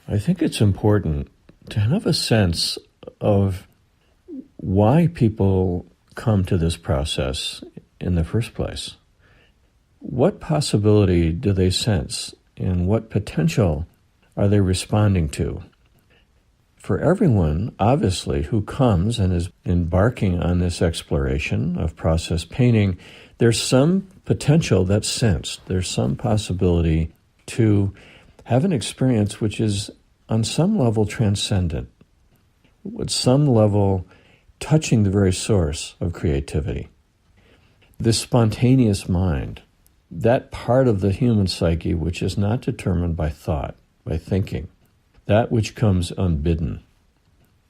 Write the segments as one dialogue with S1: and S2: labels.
S1: I think it's important to have a sense of why people come to this process in the first place. What possibility do they sense, and what potential are they responding to? For everyone, obviously, who comes and is embarking on this exploration of process painting, there's some potential that's sensed. There's some possibility to have an experience which is on some level transcendent, at some level touching the very source of creativity. This spontaneous mind, that part of the human psyche which is not determined by thought, by thinking, that which comes unbidden.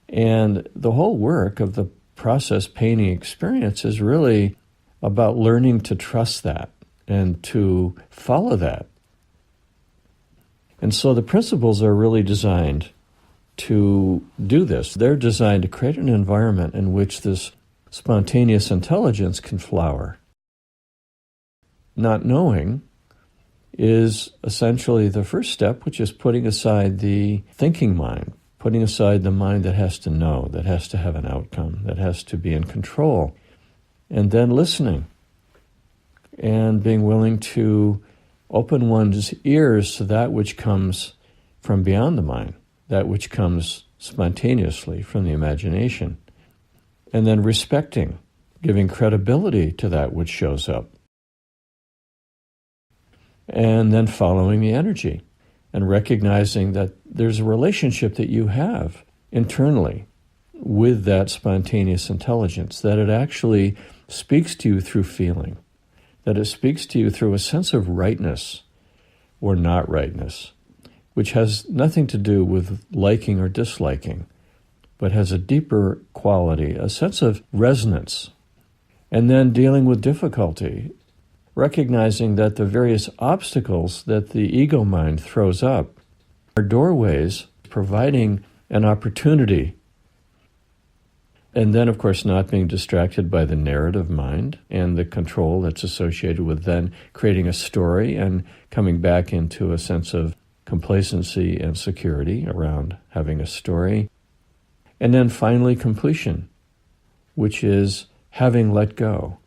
S1: And the whole work of the process painting experience is really about learning to trust that and to follow that. And so the principles are really designed to do this. They're designed to create an environment in which this spontaneous intelligence can flower. Not knowing is essentially the first step, which is putting aside the thinking mind, putting aside the mind that has to know, that has to have an outcome, that has to be in control, and then listening and being willing to open one's ears to that which comes from beyond the mind, that which comes spontaneously from the imagination, and then respecting, giving credibility to that which shows up, and then following the energy and recognizing that there's a relationship that you have internally with that spontaneous intelligence, that it actually speaks to you through feeling, that it speaks to you through a sense of rightness or not rightness, which has nothing to do with liking or disliking, but has a deeper quality, a sense of resonance. And then dealing with difficulty, recognizing that the various obstacles that the ego mind throws up are doorways providing an opportunity. And then, of course, not being distracted by the narrative mind and the control that's associated with then creating a story and coming back into a sense of complacency and security around having a story. And then finally, completion, which is having let go,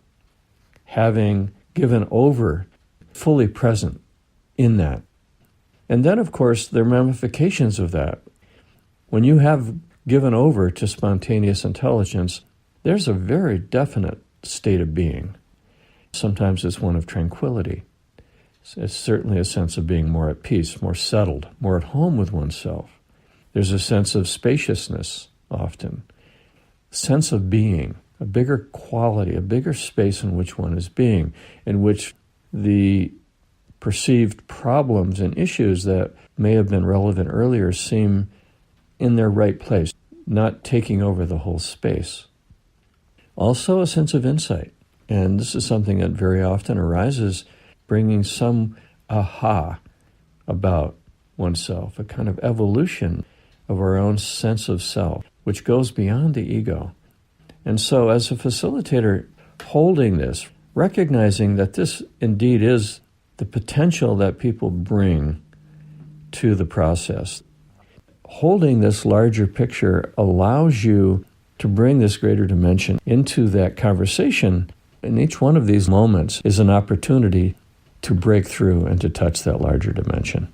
S1: having given over, fully present in that. And then, of course, the ramifications of that. When you have given over to spontaneous intelligence, there's a very definite state of being. Sometimes it's one of tranquility. It's certainly a sense of being more at peace, more settled, more at home with oneself. There's a sense of spaciousness often, sense of being, a bigger quality, a bigger space in which one is being, in which the perceived problems and issues that may have been relevant earlier seem in their right place, not taking over the whole space. Also a sense of insight, and this is something that very often arises, bringing some aha about oneself, a kind of evolution of our own sense of self, which goes beyond the ego. And so as a facilitator holding this, recognizing that this indeed is the potential that people bring to the process, holding this larger picture allows you to bring this greater dimension into that conversation. And each one of these moments is an opportunity to break through and to touch that larger dimension.